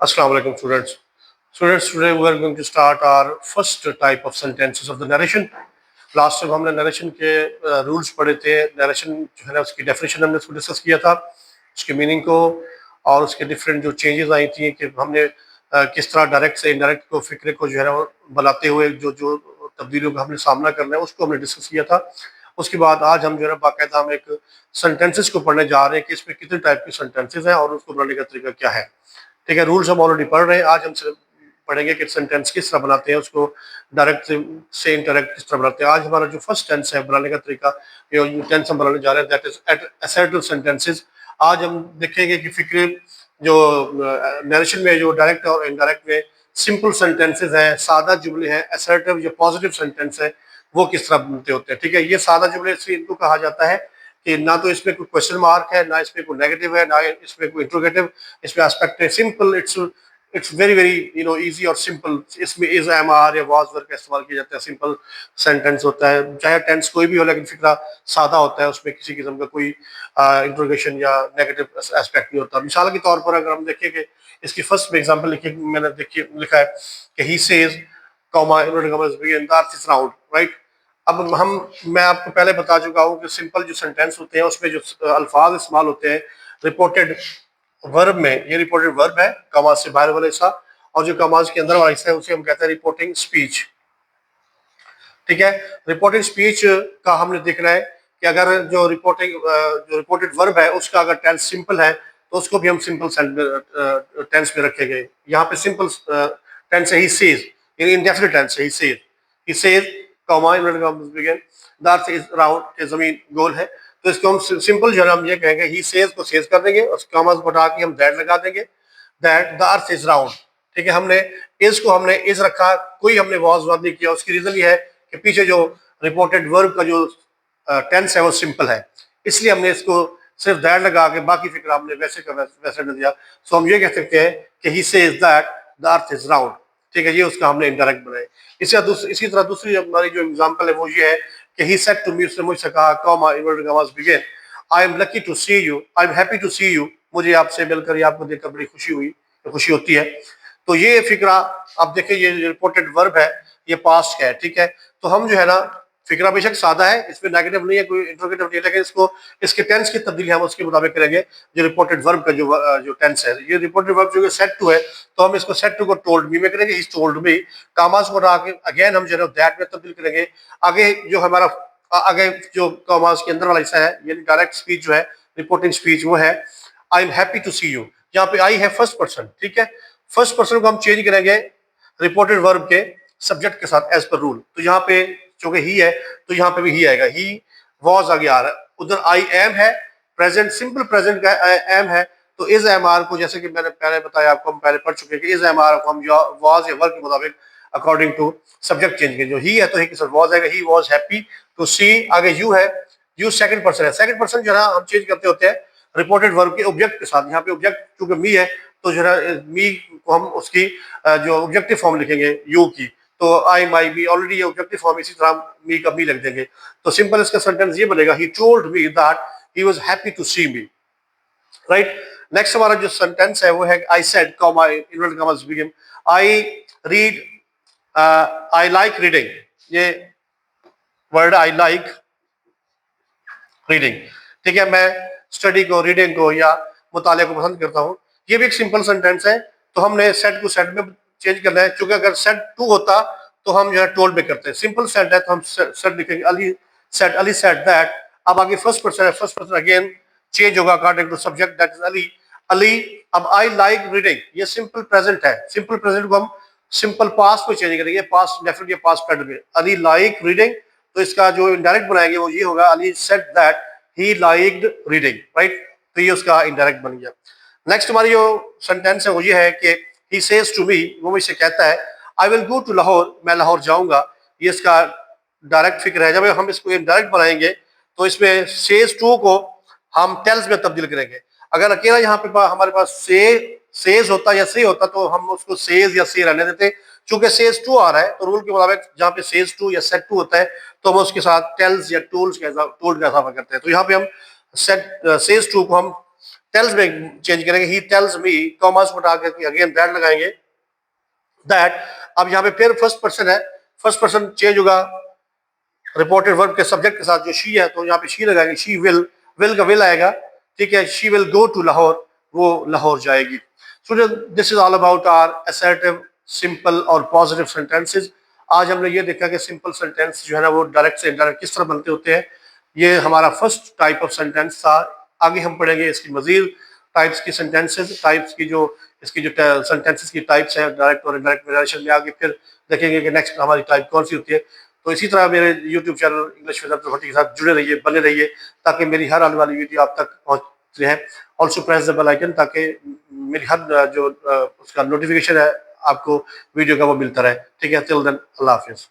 Assalamu alaikum students. Students, today we are going to start our first type of sentences of the narration. Last time हमने narration के rules पढ़े थे. Narration जो है ना उसकी डेफिनेशन हमने उसको डिस्कस किया था, उसके मीनिंग को, और उसके डिफरेंट जो चेंजेस आई थी कि हमने किस तरह डायरेक्ट से इनडायरेक्ट को फिक्रे को जो है ना बनाते हुए जो जो तब्दीलियों का हमने सामना करना है उसको हमने डिस्कस किया था. उसके बाद आज हम जो है ना बाकायदा हम एक सेंटेंसेस को पढ़ने जा रहे हैं कि इसमें कितने टाइप के सेंटेंसेस हैं और उसको बनाने का तरीका क्या है. ठीक है, रूल्स हम ऑलरेडी पढ़ रहे हैं. आज हम पढ़ेंगे कि सेंटेंस किस तरह बनाते हैं, उसको डायरेक्ट से इनडायरेक्ट किस तरह बनाते हैं. आज हमारा जो फर्स्ट टेंस है बनाने का तरीका, जो टेंस हम बनाने जा रहे हैं, दैट इज असर्टिव सेंटेंसेस. आज हम देखेंगे कि फिक्र जो नरेशन में जो डायरेक्ट और इनडायरेक्ट में सिंपल सेंटेंसेस हैं, सादा जुमले हैं, असर्टिव जो पॉजिटिव सेंटेंस है, वो किस तरह बनते होते हैं. ठीक है, ये सादा जुमले इसलिए इनको कहा जाता है कि ना तो इसमें कोई क्वेश्चन मार्क है, ना इसमें कोई नेगेटिव है, ना इसमें कोई इंट्रोगेटिव, इसमें एस्पेक्ट है. Simple, it's very very easy और सिंपल. इसमें इज, एम, आर या वाज वर्ड का इस्तेमाल किया जाता है. सिंपल सेंटेंस होता है, चाहे टेंस कोई भी हो, लेकिन फिक्रा सादा होता है. उसमें किसी किस्म का कोई इंट्रोगेशन या नेगेटिव एस्पेक्ट नहीं होता. मिसाल के तौर पर अगर हम देखें कि इसकी फर्स्ट में एग्जांपल मैंने लिखा है कि he says comma inverted commas begin the earth is round, right. अब मैं आपको पहले बता चुका हूँ कि सिंपल जो सेंटेंस होते हैं उसमें जो अल्फाज इस्तेमाल होते हैं रिपोर्टेड वर्ब में, ये रिपोर्टेड वर्ब है, कमाज से बाहर वाला हिस्सा, और जो कमाज के अंदर वाला हिस्सा है उसे हम कहते हैं रिपोर्टिंग स्पीच. ठीक है, रिपोर्टिंग स्पीच का हमने देखना है कि अगर जो रिपोर्टेड वर्ब है उसका अगर टेंस सिंपल है तो उसको भी हम सिंपल टेंस में रखेंगे. यहाँ पे सिंपल टेंस है ही सेज, इंडेफिनिट टेंस है he says comma begin the earth is round, के जमीन गोल है. तो इसको हम सिंपल जो है हम ये कहेंगे ही सेज को सेज कर देंगे, उस कॉमा को हटा के हम दैट लगा देंगे, that the earth is round. ठीक है, हमने हमने इज रखा, कोई हमने वॉज वाद नहीं किया. उसकी रीजन ये है कि पीछे जो रिपोर्टेड वर्ब का जो टेंस है वो सिंपल है, इसलिए हमने इसको सिर्फ दैट लगा के बाकी फिक्र हमने वैसे का वैसे कर दिया. सो हम ये कह सकते हैं कि he says that the earth is round. ठीक है, ये उसका हमने इनडायरेक्ट बनाया. इसी तरह दूसरी हमारी जो एग्जांपल है वो ये है कि ही सेड टू मी, उसने मुझसे कहा comma inverted commas begin, I am lucky to see you, I am happy to see you, मुझे आपसे मिलकर या आपको देखकर बड़ी खुशी होती है. तो ये फिक्रा आप देखिए, ये रिपोर्टेड वर्ब है, ये पास्ट है. ठीक है, तो हम जो है ना फिक्रा बेशक सादा है, इसमें नेगेटिव नहीं है, कोई इंट्रोगेटिव नहीं है, लेकिन इसको इसके टेंस की तब्दीली हम उसके मुताबिक करेंगे. जो रिपोर्टेड वर्ब का जो टेंस है, ये रिपोर्टेड वर्ब जो सेड टू है, तो हम इसको सेड टू को टोल्ड मी में करेंगे. ही टोल्ड मी, कामास को आगे अगेन हम जो है दैट में तब्दील करेंगे. आगे जो हमारा आगे जो कामास के अंदर वाला हिस्सा है, ये डायरेक्ट स्पीच जो है, रिपोर्टिंग स्पीच, वो है I am happy to see you. यहाँ पे आई है फर्स्ट पर्सन. ठीक है, फर्स्ट पर्सन को हम चेंज करेंगे रिपोर्टेड वर्ब के सब्जेक्ट के साथ एज पर रूल. तो यहाँ पे चूंकि ही है तो यहाँ पे भी ही आएगा. ही वॉज आगे आ रहा है, उधर आई एम है, प्रेजेंट सिंपल प्रेजेंट का एम है. तो इज एम आर को, जैसे कि मैंने पहले बताया आपको, हम पहले पढ़ चुके हैं कि इज एम आर को हम वॉज या वर्ब के मुताबिक अकॉर्डिंग टू सब्जेक्ट चेंज करेंगे. जो ही है तो ही के साथ वॉज आएगा, ही वॉज हैप्पी टू सी. आगे यू है, यू सेकंड पर्सन है. सेकंड पर्सन जो है ना हम चेंज करते होते हैं रिपोर्टेड वर्ब के ऑब्जेक्ट के साथ. यहाँ पे ऑब्जेक्ट चूंकि मी है तो जो है मी को हम उसकी जो ऑब्जेक्टिव फॉर्म लिखेंगे यू की. तो आई माई बी ऑलरेडी ये ऑब्जेक्टिव फॉर्म, इसी तरह मी का मी लिख देंगे. तो सिंपल इसका सेंटेंस ये बनेगा, he told me that he was happy to see me, right. Next हमारा जो सेंटेंस है वो है I said comma inverted commas begin I read, I like reading. ये वर्ड आई लाइक रीडिंग, ठीक है, मैं स्टडी को, रीडिंग को या मुताले को पसंद करता हूँ. ये भी एक सिंपल सेंटेंस है. तो हमने सेड को सेड में चेंज करना है, क्योंकि अगर सेड टू होता तो हम जो है टोल्ड में करते हैं. सिंपल सेड है तो हम सेड लिखेंगे अली सेड दैट. अब आगे फर्स्ट पर्सन है, फर्स्ट पर्सन अगेन चेंज होगा according to subject, that is Ali. अब आई लाइक रीडिंग, ये सिंपल प्रेजेंट है. सिंपल प्रेजेंट को हम सिंपल पास्ट में चेंज करेंगे, पास्ट डेफिनेट या पास्ट प्रेजेंट में. अली लाइक रीडिंग, तो इसका जो इनडायरेक्ट बनाएंगे वो ये होगा, Ali said that he liked reading, right. तो ये उसका इनडायरेक्ट बन गया. नेक्स्ट हमारी जो सेंटेंस है वो ये है कि ही सेज टू मी, वो मुझसे कहता है I will go to Lahore, मैं लाहौर जाऊंगा. ये इसका डायरेक्ट फिक्र है. जब हम इसको इनडायरेक्ट बनाएंगे तो इसमें सेज टू को हम टेल्स में तब्दील करेंगे. अगर अकेला यहाँ पे हमारे पास सेज होता या से होता तो हम उसको सेज या से रहने देते. चूंकि सेज टू आ रहा है तो रूल के मुताबिक जहाँ पे सेज टू या सेट टू होता है तो हम उसके साथ टेल्स या टोल्ड का इजाफा करते हैं. तो यहाँ पे हम सेज टू को हम टेल्स में चेंज करेंगे, ही टेल्स मी, कॉमास को हटा करके अगेन दैट लगाएंगे, दैट। अब यहाँ पे फिर फर्स्ट पर्सन है, फर्स्ट पर्सन चेंज होगा रिपोर्टेड वर्ब के सब्जेक्ट के साथ, जो शी है तो यहाँ पे शी लगाएंगे, शी विल का विल आएगा, ठीक है। She will go to Lahore, वो लाहौर जाएगी। Student, this is all about our assertive, simple और पॉजिटिव सेंटेंसेस। आज हमने ये देखा कि सिंपल सेंटेंस जो है ना वो डायरेक्ट से इनडायरेक्ट किस तरह बनते होते हैं। ये हमारा फर्स्ट टाइप ऑफ सेंटेंस था। आगे हम पढ़ेंगे इसकी मजीद टाइप्स की, सेंटेंसेस टाइप्स की, जो इसकी जो सेंटेंसेस की टाइप्स हैं डायरेक्ट और इनडायरेक्ट नरेशन में। आगे फिर देखेंगे कि नेक्स्ट हमारी टाइप कौन सी होती है। तो इसी तरह मेरे YouTube channel English with Abdul Bhatti के साथ जुड़े रहिए, बने रहिए, ताकि मेरी हर आने वाली वीडियो आप तक पहुंच रहे। Also press the bell icon, ताकि मेरी हर जो उसका नोटिफिकेशन है आपको वीडियो का वो मिलता रहे। ठीक है, टिल देन अल्लाह हाफिज।